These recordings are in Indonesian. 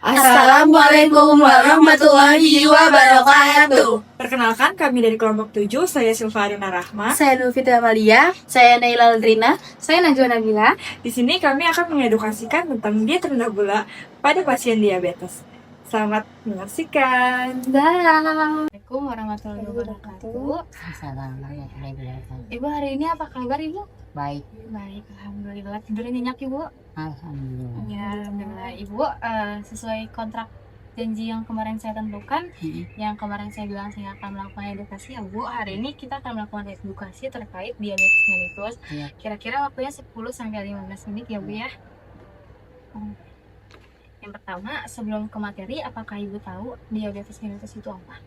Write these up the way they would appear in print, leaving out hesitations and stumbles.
Assalamualaikum warahmatullahi wabarakatuh. Perkenalkan, kami dari kelompok 7, saya Silvarina Rahma. Saya Nufita Amalia. Saya Naila Aldrina. Saya Najwa Nabila. Di sini kami akan mengedukasikan tentang diet rendah gula pada pasien diabetes. Selamat menyaksikan. Assalamualaikum warahmatullahi wabarakatuh. Assalamualaikum. Ibu, hari ini apa kabar Ibu? Baik, Baik, alhamdulillah. Tidurnya nyenyak Ibu? alhamdulillah. Ya, alhamdulillah. Ibu, sesuai kontrak janji yang kemarin saya tentukan, yang kemarin saya bilang saya akan melakukan edukasi ya Bu. Hari ini kita akan melakukan edukasi terkait diabetes mellitus. Iya. Kira-kira waktunya 10-15 menit ya Bu ya. Yang pertama, sebelum ke materi, apakah Ibu tahu diabetes mellitus itu apa?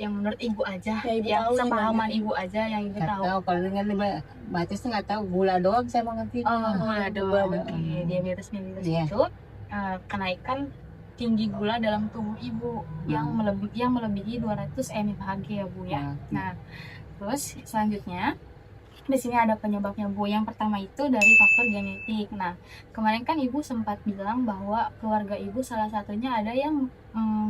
Yang menurut Ibu aja, Ya, Ibu yang tahu sepahaman gimana? Ibu aja yang Ibu Nggak tahu. tahu kalau dengan batasnya nggak tahu, gula doang saya mengerti. Oh, gula doang. Gula. Oke, diabetes mellitus Iya. itu kenaikan tinggi gula dalam tubuh Ibu yang melebihi 200 mg ya Bu ya. Nah, terus selanjutnya di sini ada penyebabnya Bu. Yang pertama itu dari faktor genetik. Nah, kemarin kan Ibu sempat bilang bahwa keluarga Ibu salah satunya ada yang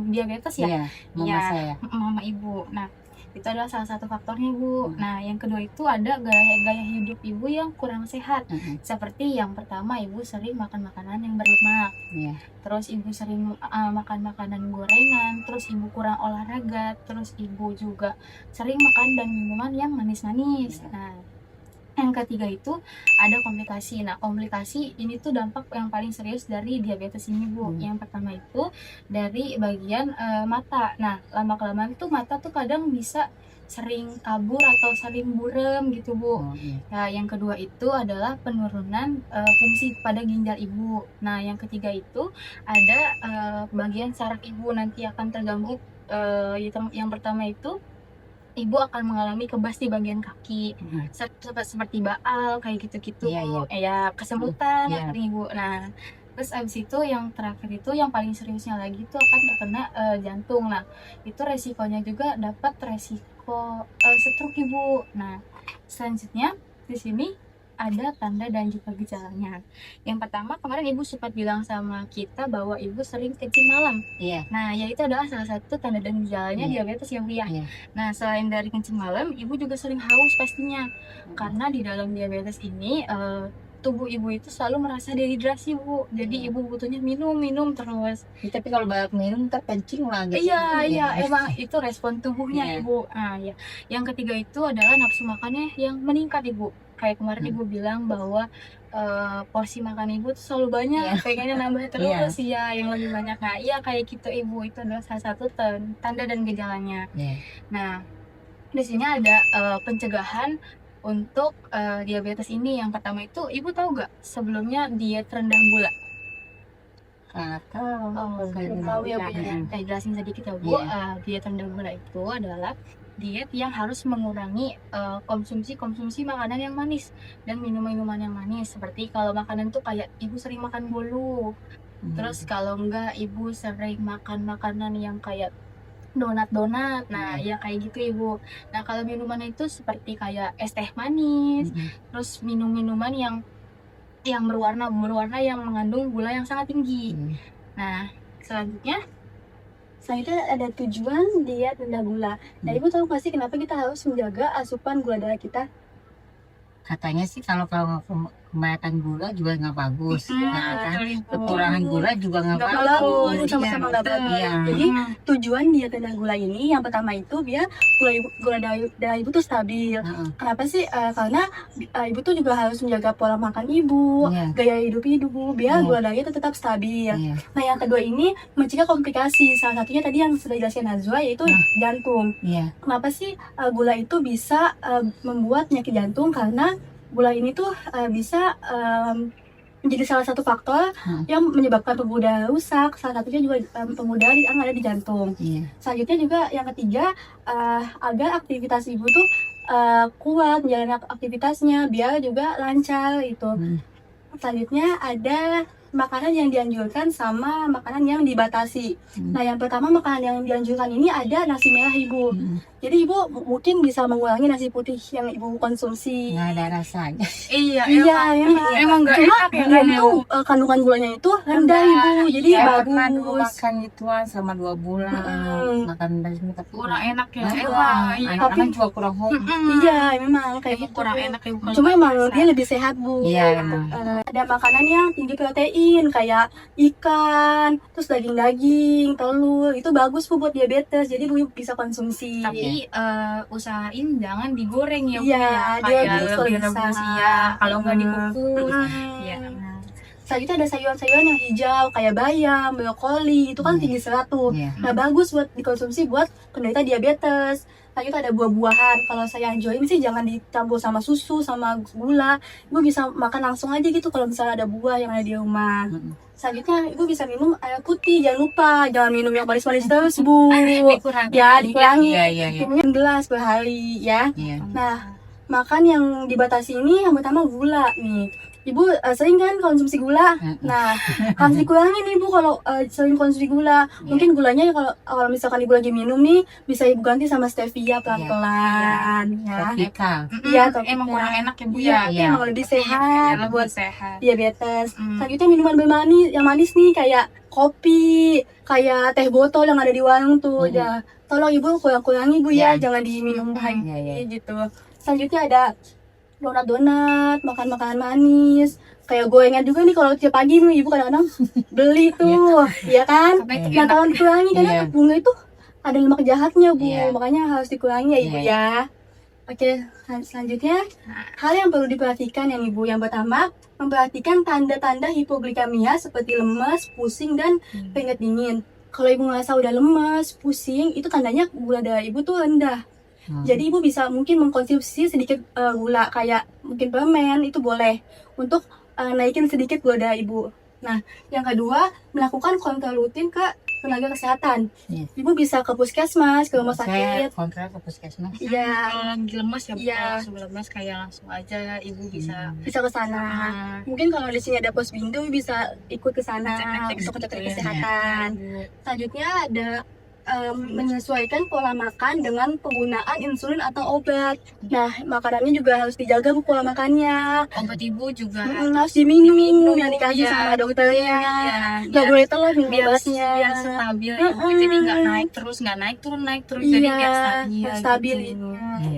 diabetes ya. Iya, mama Iya. saya. Mama Ibu. Nah, itu adalah salah satu faktornya Bu. Nah, yang kedua itu ada gaya hidup Ibu yang kurang sehat. Seperti yang pertama, Ibu sering makan makanan yang berlemak. Iya. Terus Ibu sering makan makanan gorengan. Terus Ibu kurang olahraga. Terus Ibu juga sering makan dan minuman yang manis-manis. Nah, yang ketiga itu ada komplikasi. Nah, komplikasi ini tuh dampak yang paling serius dari diabetes ini Bu. Yang pertama itu dari bagian mata. Nah, lama-kelamaan tuh mata tuh kadang bisa sering kabur atau sering burem gitu Bu. Oh, iya. Nah, yang kedua itu adalah penurunan fungsi pada ginjal Ibu. Nah, yang ketiga itu ada bagian saraf Ibu nanti akan terganggu. Yang pertama itu Ibu akan mengalami kebas di bagian kaki, seperti baal kayak gitu-gitu. Iya. Ya, kesemutan Iya. Ibu. Nah, terus abis itu yang terakhir itu yang paling seriusnya lagi itu akan terkena jantung. Nah, itu resikonya juga dapat resiko stroke Ibu. Nah, selanjutnya di sini ada tanda dan juga gejalanya. Yang pertama, kemarin Ibu sempat bilang sama kita bahwa Ibu sering kencing malam. Iya. Nah, ya itu adalah salah satu tanda dan gejalanya diabetes ya Bu ya. Iya. Nah, selain dari kencing malam, Ibu juga sering haus pastinya. Karena di dalam diabetes ini tubuh Ibu itu selalu merasa dehidrasi Bu. Jadi Ibu butuhnya minum terus. Tapi kalau banyak minum ntar kencing lagi. Iya, emang itu respon tubuhnya Iya. Ibu. Nah, ya. Yang ketiga itu adalah nafsu makannya yang meningkat Ibu. Kayak kemarin Ibu bilang bahwa porsi makan Ibu tuh selalu banyak, pengennya nambah terus ya, yang lebih banyak. Nah, iya kayak gitu Ibu. Itu adalah salah satu tanda dan gejalanya. Iya. Nah, di sini ada pencegahan untuk diabetes ini. Yang pertama itu, Ibu tahu nggak sebelumnya diet rendah gula? tahu ya, Bu. Saya jelasin sedikit ya Bu. Diet rendah gula itu adalah diet yang harus mengurangi konsumsi makanan yang manis dan minuman yang manis. Seperti kalau makanan tuh kayak Ibu sering makan bolu. Terus kalau enggak Ibu sering makan makanan yang kayak donat. Nah, ya kayak gitu Ibu. Nah, kalau minuman itu seperti kayak es teh manis, terus minuman yang berwarna yang mengandung gula yang sangat tinggi. Nah, selanjutnya ada tujuan diet rendah gula. Nah, Ibu tahu nggak sih kenapa kita harus menjaga asupan gula darah kita? Katanya sih kalau kebanyakan gula juga nggak bagus. Nah, kan betul. kekurangan gula juga nggak Nggak bagus. bagus, sama-sama nggak bagus. Iya. Jadi tujuan diet rendah gula ini yang pertama itu biar gula darah Ibu tuh stabil. Kenapa sih? Karena Ibu tuh juga harus menjaga pola makan Ibu, Iya. gaya hidup Ibu, biar gula darahnya tuh tetap stabil. Iya. Nah, yang kedua ini mencegah komplikasi. Salah satunya tadi yang sudah dijelaskan Najwa, yaitu jantung. Iya. Kenapa sih gula itu bisa membuat penyakit jantung? Karena gula ini tuh bisa menjadi salah satu faktor yang menyebabkan pembuluh darah rusak. Salah satunya juga pembuluh darah yang ada di jantung. Iya. Selanjutnya juga yang ketiga, agar aktivitas Ibu tuh kuat menjalani aktivitasnya biar juga lancar itu. Selanjutnya ada makanan yang dianjurkan sama makanan yang dibatasi. Nah, yang pertama makanan yang dianjurkan ini ada nasi merah Ibu. Jadi Ibu mungkin bisa mengurangi nasi putih yang Ibu konsumsi. Nggak ada rasanya. Iya, Iya, emang nggak Cuma enak ya. dia itu kandungan gulanya itu rendah Ibu, jadi Saya pernah dulu bagus. makan gituan selama 2 bulan. Makan dari tapi Kurang enak ya. Nah, Iya. anak-anak juga kurang hobi. Iya, memang kayak Emang gitu. kurang enak ya. bukan Cuma emang biasa. dia lebih sehat Bu. Iya, emang. Ada makanan yang tinggi protein kayak ikan, terus daging-daging, telur, itu bagus Bu buat diabetes. Jadi Bu bisa konsumsi. Tapi usahain jangan digoreng ya Bu Iya, ya. dia Kayak bagus kalau lebih bisa. rebus ya. Kalau nggak dikukus. Iya. Selanjutnya ada sayuran-sayuran yang hijau kayak bayam, brokoli, itu kan tinggi serat tuh. Iya. Nah, bagus buat dikonsumsi buat penderita diabetes. Selanjutnya ada buah-buahan. Kalau saya anjurin sih jangan dicampur sama susu, sama gula. Ibu bisa makan langsung aja gitu kalau misalnya ada buah yang ada di rumah. Selanjutnya Ibu bisa minum air putih. Jangan lupa, jangan minum yang manis-manis terus, Bu. Dikurangi. Ya, dikurangi. Iya. Minumnya 6 gelas per hari ya. Iya. Nah, makan yang dibatasi ini yang pertama gula nih. Ibu sering kan konsumsi gula. Nah, harus dikurangi nih Bu kalau sering konsumsi gula. Mungkin gulanya kalau misalkan Ibu lagi minum nih bisa Ibu ganti sama stevia pelan-pelan ya. Topika. Iya, Emang kurang enak ya Bu Iya, ya. tapi Iya. emang lebih sehat Lebih buat sehat. diabetes. Selanjutnya minuman bermanis, yang manis nih kayak kopi, kayak teh botol yang ada di warung tuh. Ya, tolong Ibu kurang-kurangi Bu ya, Iya. jangan diminum banyak Iya. gitu. Selanjutnya ada donat-donat, makan makanan manis, kayak gorengan juga nih kalau tiap pagi nih Ibu kadang-kadang beli tuh, ya kan? Karena itu Nah, enak. tolong dikurangi karena Iya. bunga itu ada lemak jahatnya Bu, Iya. makanya harus dikurangi ya Ibu Iya. ya. Oke, selanjutnya hal yang perlu diperhatikan yang Ibu. Yang pertama, memperhatikan tanda-tanda hipoglikamia seperti lemas, pusing, dan keringat dingin. Kalau Ibu ngerasa udah lemas, pusing, itu tandanya gula darah Ibu tuh rendah. Jadi Ibu bisa mungkin mengkonsumsi sedikit gula kayak mungkin permen, itu boleh untuk naikin sedikit gula darah Ibu. Nah, yang kedua, melakukan kontrol rutin ke tenaga kesehatan. Iya. Ibu bisa ke puskesmas, ke rumah Saya sakit. kontrak ke puskesmas. Iya, Kalau lagi lemas ya Bu, Iya. kalau langsung lemas kayak langsung aja Ibu bisa bisa ke sana. Mungkin kalau di sini ada posbindu bisa ikut ke sana Cek-cek untuk cek gitu ya. kesehatan. Selanjutnya ada menyesuaikan pola makan dengan penggunaan insulin atau obat. Nah, makanannya juga harus dijaga Bu pola makannya. obat Ibu juga Harus diminum yang dikasih Iya. sama dokternya. Iya, Nggak boleh telat minum biar obatnya. stabil Ibu. Jadi nggak naik terus naik turun jadi Iya, biar stabil biar stabil gitu.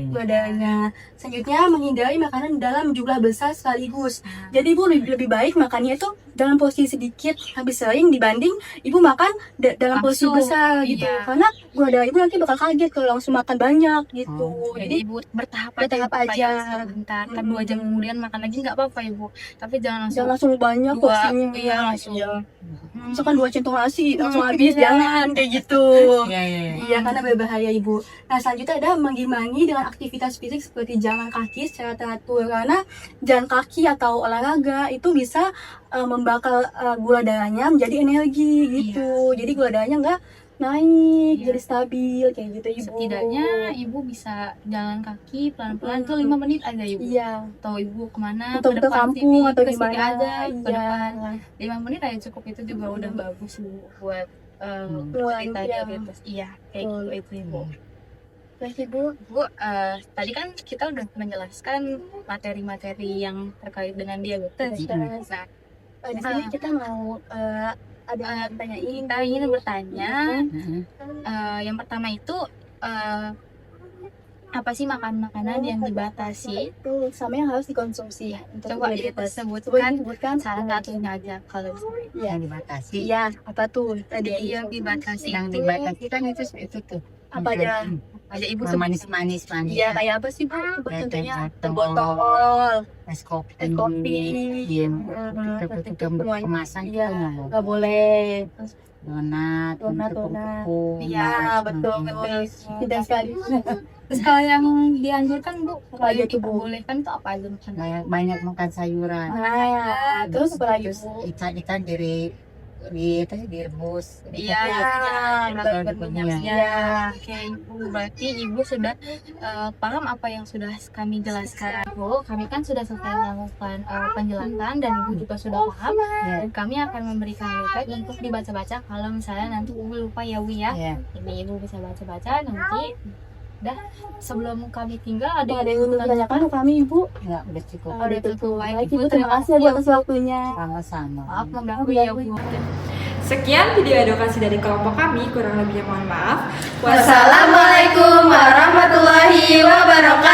badannya. Selanjutnya menghindari makanan dalam jumlah besar sekaligus. Jadi Ibu lebih baik makannya itu dalam porsi sedikit habis sering dibanding Ibu makan dalam porsi Langsung, besar gitu. iya. Karena gula darah Ibu nanti bakal kaget kalau langsung makan banyak gitu. Jadi Jadi Ibu bertahap bertahap Ibu, aja. kayak sebentar, kan 2 jam kemudian makan lagi nggak apa-apa Ibu. Tapi jangan langsung jangan langsung banyak dua, porsinya. iya langsung. Iya. Hmm. Misalkan 2 centong nasi langsung habis, Iya. jangan kayak gitu. Iya. Iya, karena berbahaya Ibu. Nah, selanjutnya ada mengimbangi dengan aktivitas fisik seperti jalan kaki secara teratur. Karena jalan kaki atau olahraga itu bisa membakar gula darahnya menjadi energi gitu. Jadi gula darahnya nggak naik, Iya. jadi stabil kayak gitu Ibu. Setidaknya Ibu bisa jalan kaki pelan-pelan tuh 5 menit aja Ibu. Iya, Atau Ibu kemana untuk ke depan kampung sini, atau ke sini gimana. aja ke Iya. depan 5 menit aja cukup, itu juga udah bagus Bu buat Mulai, penderita iya. diabetes. Iya, kayak Betul. gitu itu Ibu. Terus Ibu, Bu, tadi kan kita udah menjelaskan materi-materi yang terkait dengan diabetes. terus Nah, di sini kita mau ada tanya ini. kita ingin bertanya, yang pertama itu apa sih makanan-makanan yang dibatasi? Itu sama yang harus dikonsumsi untuk Coba diabetes. sebutkan salah satunya aja kalau Yang dibatasi. Iya, apa tuh tadi? yang dibatasi. Yang dibatasi kan itu tuh. Apa aja? Aja Ibu Manis. Iya, kayak apa sih Bu? Contohnya Teh botol, es kopi, es kopi. iya, Semuanya. kemasan Iya, itu nggak boleh. Terus donat, Donat. Iya, betul. Tidak sekali. Terus kalau yang dianjurkan Bu, kalau aja yang tuh, Bu? diperbolehkan tuh apa aja makanan? banyak makan sayuran, Nah, terus apa lagi Bu? ikan dari direbus. Iya, oke Ibu, berarti Ibu sudah paham apa yang sudah kami jelaskan. Bu, kami kan sudah selesai melakukan penjelasan dan Ibu juga sudah paham. Dan kami akan memberikan guide untuk dibaca-baca kalau misalnya nanti Ibu lupa ya Bu ya. Ya. Ini Ibu bisa baca-baca nanti. Dah, sebelum kami tinggal ada Ada yang ingin ditanyakan ke kami Ibu? Ya, udah cukup. Udah cukup. Baik Ibu, terima kasih Bu atas waktunya. Sama-sama. Maaf mengganggu ya Bu. Sekian video edukasi dari kelompok kami, kurang lebihnya mohon maaf. Wassalamualaikum warahmatullahi wabarakatuh.